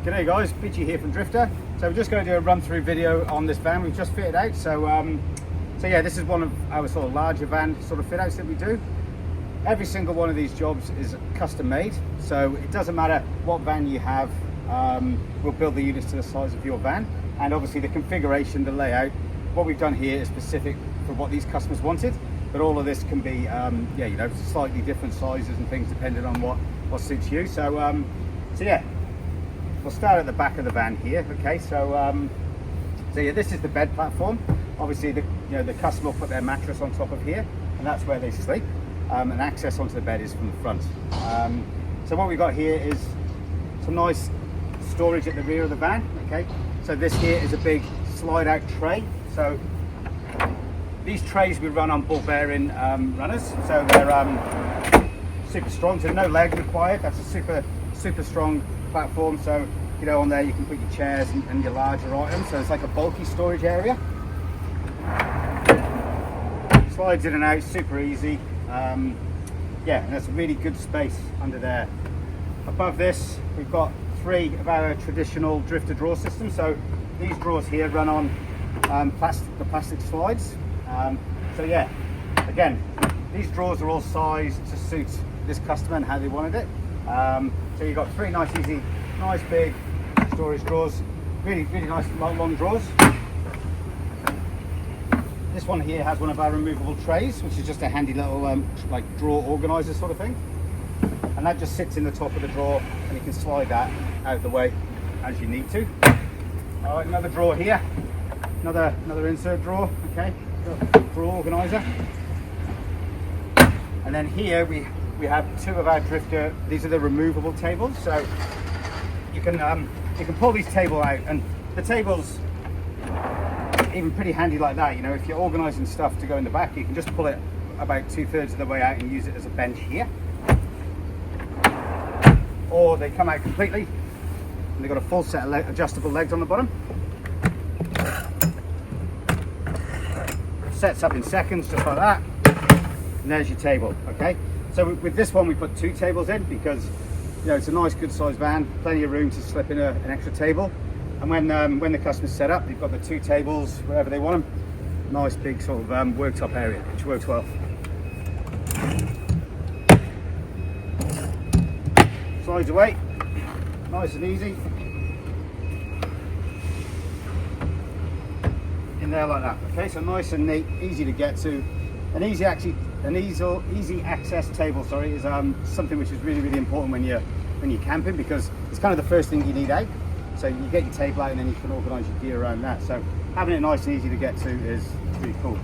G'day guys, Bitchy here from Drifta. So we're just going to do a run through video on this van we've just fitted out. So yeah, this is one of our sort of larger van sort of fit outs that we do. Every single one of these jobs is custom made, so it doesn't matter what van you have, we'll build the units to the size of your van. And obviously the configuration, the layout, what we've done here is specific for what these customers wanted, but all of this can be yeah, you know, slightly different sizes and things depending on what suits you. So yeah, we'll start at the back of the van here. Okay, so yeah, this is the bed platform. Obviously the customer will put their mattress on top of here, and that's where they sleep, and access onto the bed is from the front. So what we've got here is some nice storage at the rear of the van. Okay, so this here is a big slide out tray. So these trays we run on ball bearing runners, so they're super strong, so no leg required. That's a super strong platform. So you know, on there you can put your chairs and your larger items, so it's like a bulky storage area. Slides in and out super easy. Yeah, and that's a really good space under there. Above this we've got 3 of our traditional Drifta drawer systems. So these drawers here run on the plastic slides. So yeah, again, these drawers are all sized to suit this customer and how they wanted it. So you've got 3 nice big storage drawers, really nice long drawers. This one here has one of our removable trays, which is just a handy little like drawer organizer sort of thing, and that just sits in the top of the drawer, and you can slide that out of the way as you need to. All right, another drawer here, another insert drawer. Okay, drawer organizer. And then here we have 2 of our Drifta. These are the removable tables, so you can pull these table out, and the tables even pretty handy like that. You know, if you're organizing stuff to go in the back, you can just pull it about 2/3 of the way out and use it as a bench here, or they come out completely and they've got a full set of adjustable legs on the bottom. Sets up in seconds just like that, and there's your table. Okay, so with this one we put 2 tables in because, you know, it's a nice good sized van, plenty of room to slip in an extra table. And when the customer's set up, you've got the 2 tables wherever they want them. Nice big sort of worktop area, which works well. Slides away, nice and easy. In there like that. Okay, so nice and neat, easy to get to. An easy access table, sorry, is something which is really important when you're camping, because it's kind of the first thing you need out. So you get your table out and then you can organise your gear around that. So having it nice and easy to get to is really cool.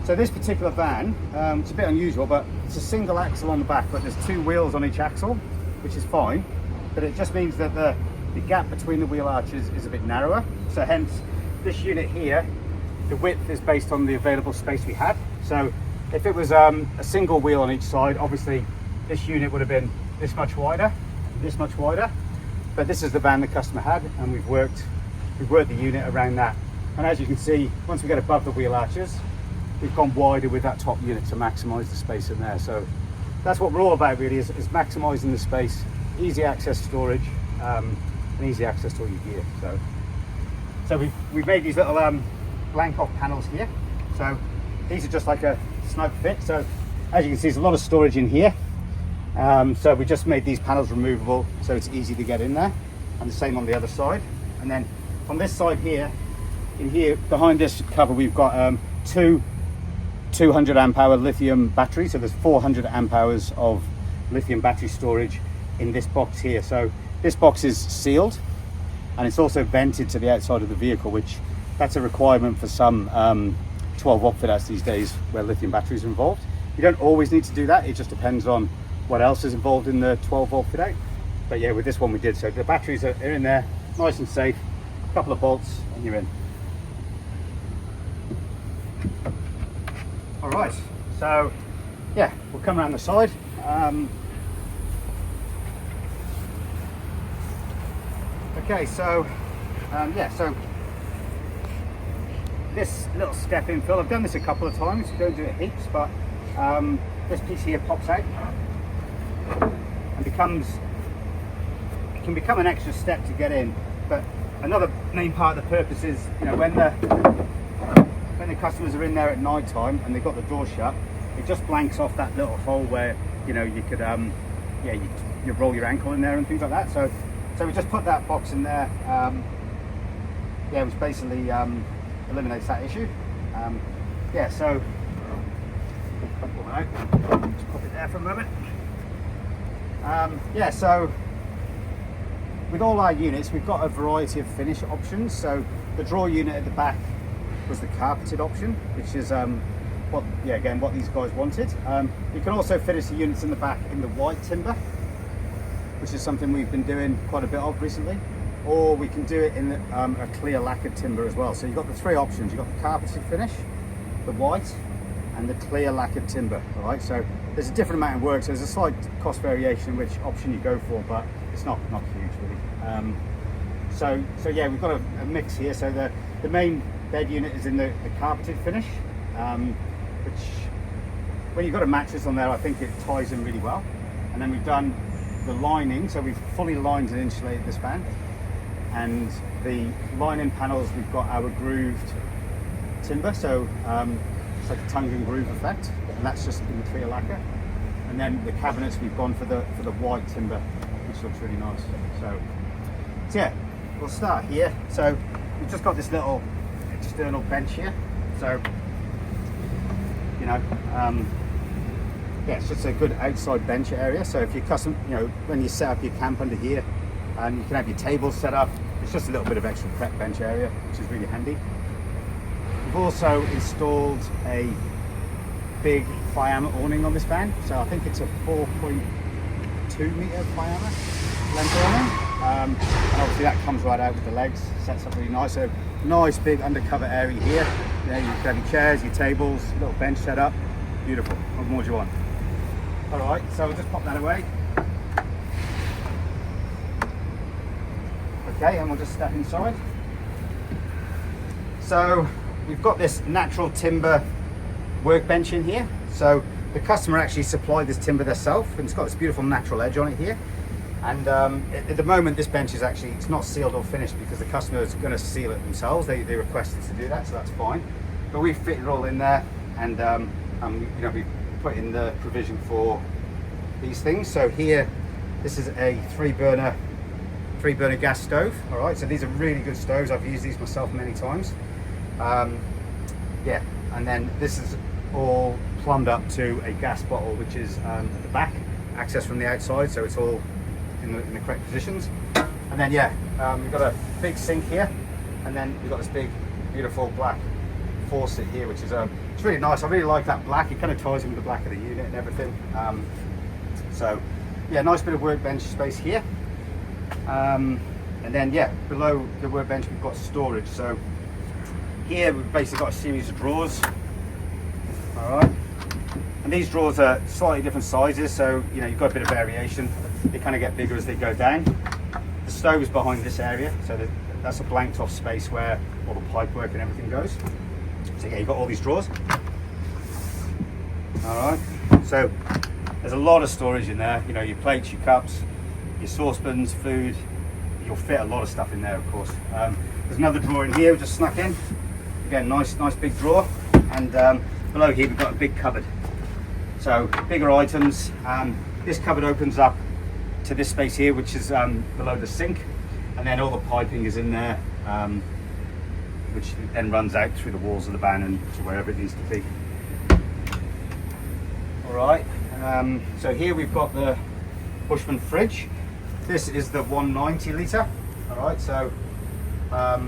So this particular van, it's a bit unusual, but it's a single axle on the back, but there's 2 wheels on each axle, which is fine. But it just means that the gap between the wheel arches is a bit narrower. So hence this unit here, the width is based on the available space we had. So if it was a single wheel on each side, obviously this unit would have been this much wider, but this is the van the customer had, and we've worked the unit around that. And as you can see, once we get above the wheel arches, we've gone wider with that top unit to maximize the space in there. So that's what we're all about really, is maximizing the space, easy access storage, and easy access to all your gear. So we've made these little blank off panels here. So these are just like a snug fit. So as you can see, there's a lot of storage in here. So we just made these panels removable, so it's easy to get in there, and the same on the other side. And then on this side here, in here behind this cover, we've got 2 200 amp hour lithium batteries. So there's 400 amp hours of lithium battery storage in this box here. So this box is sealed, and it's also vented to the outside of the vehicle, which that's a requirement for some 12-volt fit outs these days where lithium batteries are involved. You don't always need to do that, it just depends on what else is involved in the 12-volt fit out. But yeah, with this one we did. So the batteries are in there, nice and safe, a couple of bolts and you're in. All right, so yeah, we'll come around the side. Okay, so yeah, so this little step in fill, I've done this a couple of times, don't do it heaps, but this piece here pops out and becomes can become an extra step to get in, but another main part of the purpose is, you know, when the customers are in there at night time and they've got the door shut, it just blanks off that little hole where, you know, you could you roll your ankle in there and things like that. So we just put that box in there, which basically eliminates that issue. So just put it there for a moment. So with all our units, we've got a variety of finish options. So the drawer unit at the back was the carpeted option, which is what these guys wanted. You can also finish the units in the back in the white timber, which is something we've been doing quite a bit of recently, or we can do it in a clear lacquered timber as well. So you've got the three options. You've got the carpeted finish, the white, and the clear lacquered timber. All right, so there's a different amount of work, so there's a slight cost variation in which option you go for, but it's not huge really. We've got a mix here. So the main bed unit is in the carpeted finish, which when you've got a mattress on there, I think it ties in really well. And then we've done the lining, so we've fully lined and insulated this van, and the lining panels, we've got our grooved timber, so it's like a tongue and groove effect, and that's just in the clear lacquer. And then the cabinets, we've gone for the white timber, which looks really nice. So yeah, we'll start here. So we've just got this little external bench here, so it's just a good outside bench area. So if you when you set up your camp under here, and you can have your tables set up, it's just a little bit of extra prep bench area, which is really handy. We've also installed a big diameter awning on this van, so I think it's a 4.2 meter diameter length awning, and obviously that comes right out with the legs, sets up really nice. So nice big undercover area here. You can have your chairs, your tables, little bench set up, beautiful. What more do you want? All right, so we'll just pop that away. Okay, and we'll just step inside. So we've got this natural timber workbench in here. So the customer actually supplied this timber themselves, and it's got this beautiful natural edge on it here. And at the moment, this bench is it's not sealed or finished because the customer is going to seal it themselves. They requested to do that, so that's fine. But we've fit it all in there, and we put in the provision for these things. So here, this is a three burner gas stove. All right, so these are really good stoves. I've used these myself many times. And then this is all plumbed up to a gas bottle, which is at the back, access from the outside, so it's all in the correct positions. And then we've got a big sink here, and then we've got this big, beautiful black faucet here, which is it's really nice. I really like that black. It kind of ties in with the black of the unit and everything. Nice bit of workbench space here. And then below the workbench we've got storage. So here we've basically got a series of drawers. All right, and these drawers are slightly different sizes, so you've got a bit of variation. They kind of get bigger as they go down. The stove is behind this area, so that's a blanked off space where all the pipe work and everything goes. So you've got all these drawers. All right, so there's a lot of storage in there. Your plates, your cups, your saucepans, food. You'll fit a lot of stuff in there, of course. There's another drawer in here we just snuck in. Again, nice big drawer. And below here we've got a big cupboard. So bigger items. This cupboard opens up to this space here, which is below the sink, and then all the piping is in there, which then runs out through the walls of the van and to wherever it needs to be. All right. So here we've got the Bushman fridge. This is the 190 litre. All right, so a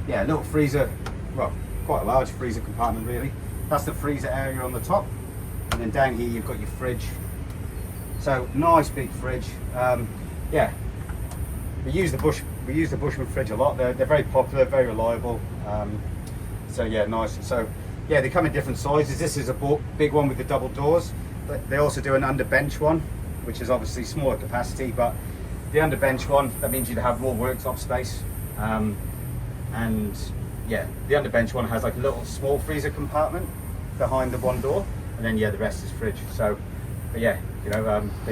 little freezer, well, quite a large freezer compartment really. That's the freezer area on the top, and then down here you've got your fridge. So nice big fridge. We use the Bushman fridge a lot. They're very popular, very reliable. Nice. So they come in different sizes. This is a big one with the double doors. But they also do an underbench one, which is obviously smaller capacity, but the underbench one, that means you'd have more worktop space. The underbench one has like a little small freezer compartment behind the one door, and then the rest is fridge. So, they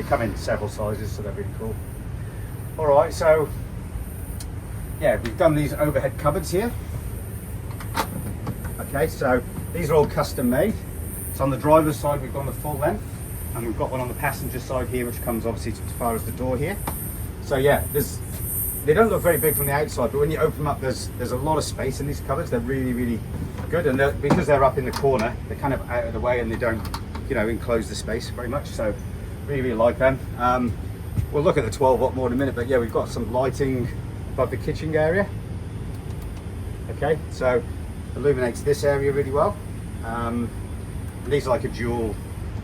come in several sizes, so they're really cool. All right, so yeah, we've done these overhead cupboards here. Okay, so these are all custom made. So on the driver's side, we've gone the full length, and we've got one on the passenger side here, which comes obviously as far as the door here. So yeah, they don't look very big from the outside, but when you open them up, there's a lot of space in these cupboards. They're really, really good, and because they're up in the corner, they're kind of out of the way, and they don't, you know, enclose the space very much. So really, really like them. We'll look at the 12-watt more in a minute, but yeah, we've got some lighting above the kitchen area. Okay, so illuminates this area really well. These are like a dual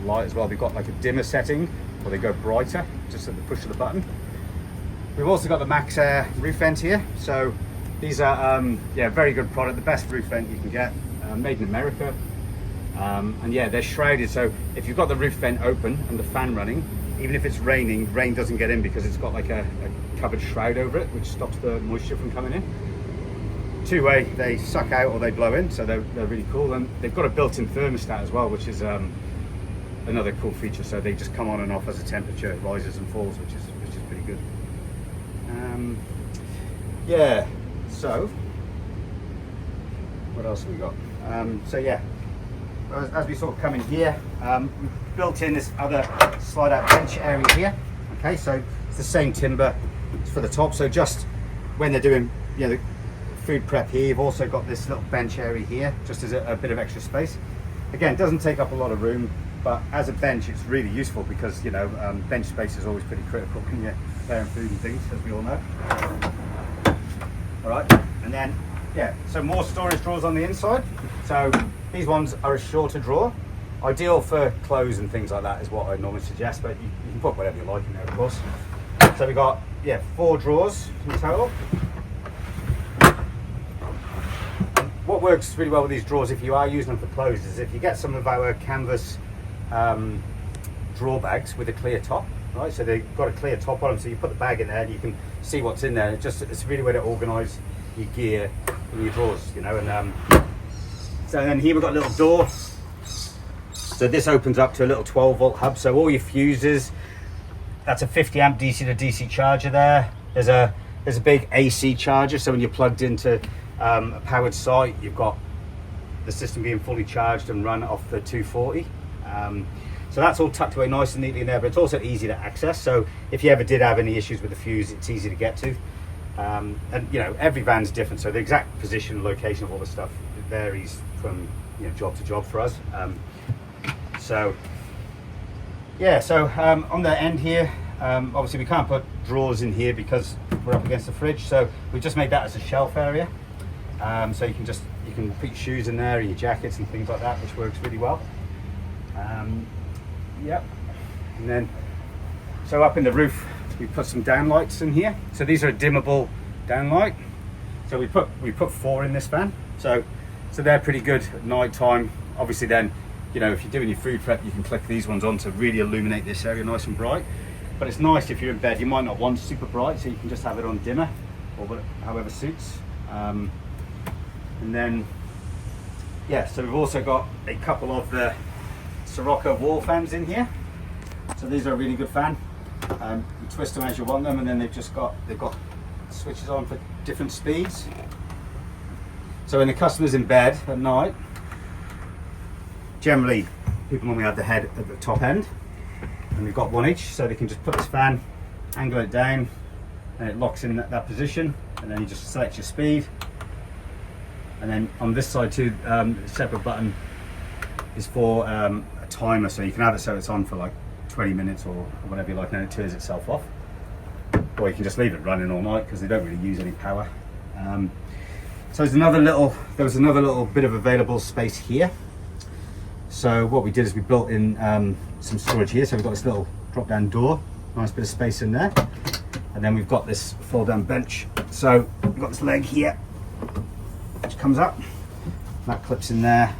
light as well. They've got like a dimmer setting, or they go brighter just at the push of the button. We've also got the Max Air roof vent here. So these are yeah, very good product, the best roof vent you can get, made in America. And yeah, they're shrouded, so if you've got the roof vent open and the fan running, even if it's raining, rain doesn't get in because it's got like a covered shroud over it, which stops the moisture from coming in. Two-way, they suck out or they blow in, so they're really cool. And they've got a built-in thermostat as well, which is another cool feature. So they just come on and off as the temperature rises and falls, which is pretty good. Yeah, so what else have we got? So yeah, as we sort of come in here, we've built in this other slide out bench area here. Okay, so it's the same timber for the top, so just when they're doing, you know, the food prep here, you've also got this little bench area here, just as a bit of extra space. Again, it doesn't take up a lot of room, but as a bench it's really useful because, you know, bench space is always pretty critical when you're preparing food and things, as we all know. All right, and then yeah, so more storage drawers on the inside. So these ones are a shorter drawer, ideal for clothes and things like that is what I normally suggest, but you can put whatever you like in there, of course. So we've got, yeah, 4 drawers in total. What works really well with these drawers, if you are using them for clothes, is if you get some of our canvas drawer bags with a clear top, right? So they've got a clear top on them, so you put the bag in there and you can see what's in there. It's really a way to organise your gear in your drawers, you know. And so then here we've got a little door. So this opens up to a little 12-volt hub. So all your fuses, that's a 50 amp DC to DC charger there. There's a big AC charger, so when you're plugged into a powered site, you've got the system being fully charged and run off the 240. So that's all tucked away nice and neatly in there, but it's also easy to access. So if you ever did have any issues with the fuse, it's easy to get to. And you know, every van's different, so the exact position and location of all the stuff varies from, you know, job to job for us. So yeah, so on the end here, obviously we can't put drawers in here because we're up against the fridge, so we just made that as a shelf area. So you can put your shoes in there, your jackets and things like that, which works really well. Yep. And then, so up in the roof, we put some downlights in here. So these are a dimmable downlight. So we put 4 in this van. So they're pretty good at night time. Obviously then, you know, if you're doing your food prep, you can click these ones on to really illuminate this area nice and bright. But it's nice if you're in bed, you might not want super bright, so you can just have it on dimmer or however suits. And then, yeah, so we've also got a couple of the Sirocco wall fans in here. So these are a really good fan. You twist them as you want them, and then they've got switches on for different speeds. So when the customer's in bed at night, generally people normally have the head at the top end, and we've got one each, so they can just put this fan, angle it down, and it locks in that position, and then you just select your speed. And then on this side too, a separate button is for a timer, so you can have it so it's on for like 20 minutes or whatever you like, and then it turns itself off. Or you can just leave it running all night because they don't really use any power. So there was another little bit of available space here. So what we did is we built in some storage here. So we've got this little drop down door, nice bit of space in there. And then we've got this fold down bench. So we've got this leg here, which comes up, that clips in there.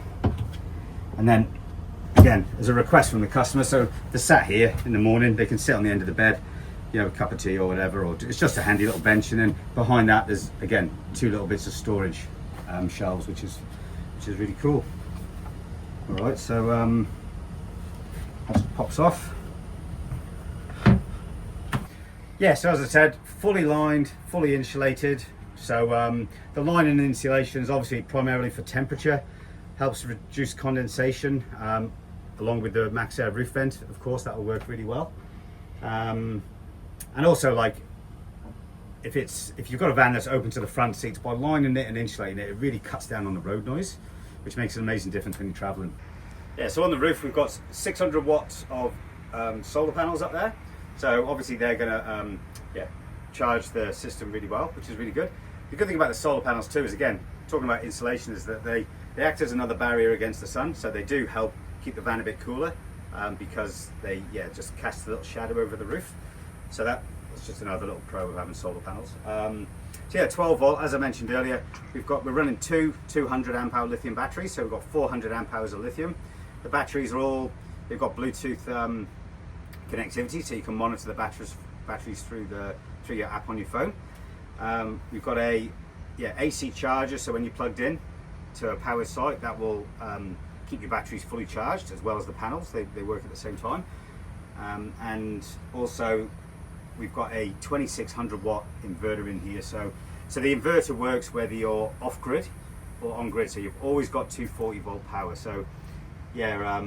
And then again, as a request from the customer, so they're sat here in the morning, they can sit on the end of the bed, you know, a cup of tea or whatever, or it's just a handy little bench. And then behind that there's again 2 little bits of storage shelves, which is really cool. All right, so that just pops off. Yeah, so as I said, fully lined, fully insulated. So the line and insulation is obviously primarily for temperature, helps reduce condensation, along with the max air roof vent. Of course, that will work really well. And also, like, if you've got a van that's open to the front seats, by lining it and insulating it, it really cuts down on the road noise, which makes an amazing difference when you're traveling. Yeah, so on the roof we've got 600 watts of solar panels up there. So obviously they're going to charge the system really well, which is really good. The good thing about the solar panels too is, again, talking about insulation, is that they act as another barrier against the sun, so they do help keep the van a bit cooler, because they just cast a little shadow over the roof. So that's just another little pro of having solar panels. So yeah, 12 volt, as I mentioned earlier, we're running two 200 amp hour lithium batteries, so we've got 400 amp hours of lithium. The batteries are they've got Bluetooth connectivity, so you can monitor the batteries through your app on your phone. We've got a AC charger, so when you're plugged in to a powered site, that will keep your batteries fully charged, as well as the panels. They work at the same time. And also we've got a 2600 watt inverter in here. So the inverter works whether you're off grid or on grid. So you've always got 240 volt power. So yeah,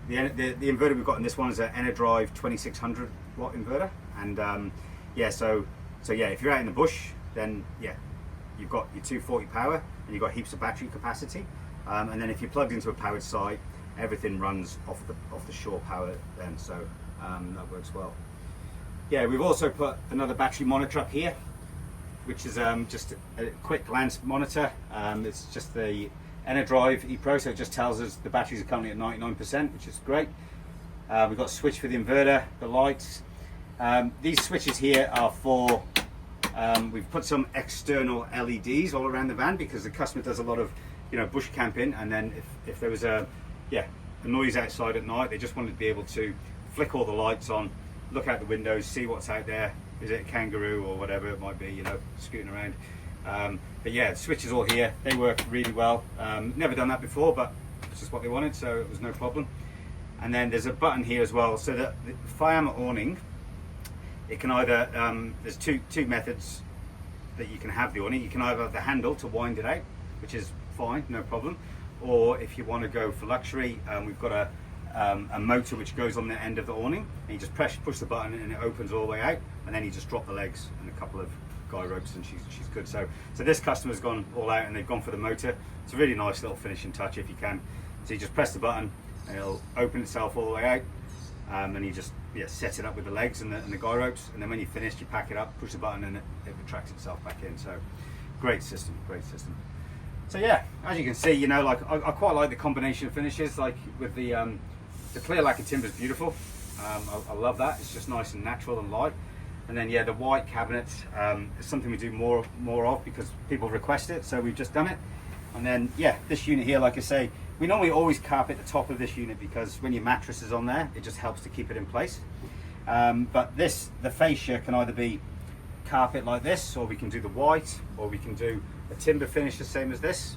the inverter we've got in this one is an EnerDrive 2600 watt inverter. And so if you're out in the bush, then you've got your 240 power and you've got heaps of battery capacity. And then if you're plugged into a powered site, everything runs off the shore power then. So that works well. Yeah, we've also put another battery monitor up here, which is just a quick glance monitor. It's just the EnerDrive ePro, so it just tells us the batteries are currently at 99%, which is great. We've got a switch for the inverter, the lights. These switches here are for, we've put some external LEDs all around the van, because the customer does a lot of bush camping, and then if there was a noise outside at night, they just wanted to be able to flick all the lights on, look out the windows, see what's out there. Is it a kangaroo or whatever it might be, scooting around. But yeah, the switches all here, they work really well. Never done that before, but it's just what they wanted, so it was no problem. And then there's a button here as well, so that the firearm awning, it can either, there's two methods that you can have the awning. You can either have the handle to wind it out, which is fine, no problem. Or if you want to go for luxury, we've got a motor which goes on the end of the awning, and you just push the button and it opens all the way out, and then you just drop the legs and a couple of guy ropes, and she's good. So this customer's gone all out and they've gone for the motor. It's a really nice little finishing touch if you can. So you just press the button and it'll open itself all the way out, and you just set it up with the legs and the guy ropes, and then when you're finished, you pack it up, push the button, and it retracts itself back in. So great system. So yeah, as you can see, like I quite like the combination of finishes, like with the clear lacquer timber is beautiful. I love that. It's just nice and natural and light. And then the white cabinet is something we do more of because people request it, so we've just done it. And then this unit here, like I say, we normally always carpet the top of this unit, because when your mattress is on there, it just helps to keep it in place. But the fascia can either be carpet like this, or we can do the white, or we can do a timber finish the same as this.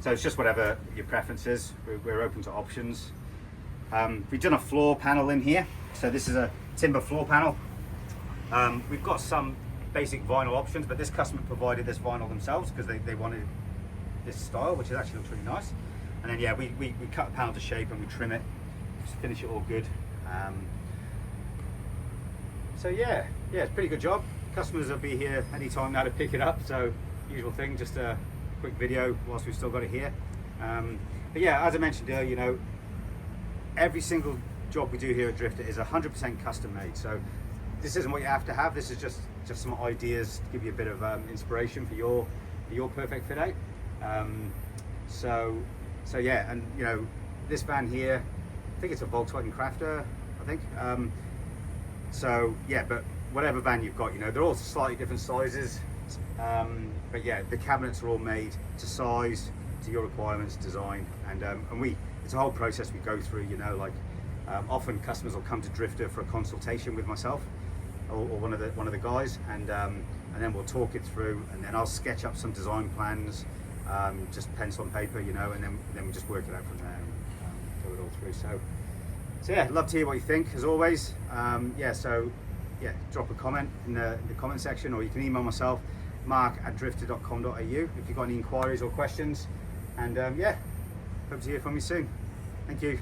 So it's just whatever your preference is. We're open to options. We've done a floor panel in here, so this is a timber floor panel. We've got some basic vinyl options, but this customer provided this vinyl themselves because they wanted this style, which actually looks really nice. And then we cut the panel to shape and we trim it, just finish it all good. So yeah, it's a pretty good job. Customers will be here anytime now to pick it up, so usual thing, just a quick video whilst we've still got it here. But yeah, as I mentioned earlier, every single job we do here at Drifta is 100% custom made. So this isn't what you have to have. This is just some ideas to give you a bit of inspiration for your perfect fit out. So yeah, and this van here, I think it's a Volkswagen Crafter, I think. So yeah, but whatever van you've got, they're all slightly different sizes. But yeah, the cabinets are all made to size, to your requirements, design, and it's a whole process we go through. Often customers will come to Drifta for a consultation with myself or one of the guys, and then we'll talk it through, and then I'll sketch up some design plans, just pencil and paper, and then we just work it out from there and go it all through. So yeah, love to hear what you think as always. So yeah, drop a comment in the comment section, or you can email myself, mark@drifta.com.au, if you've got any inquiries or questions. And yeah, hope to hear from you soon. Thank you.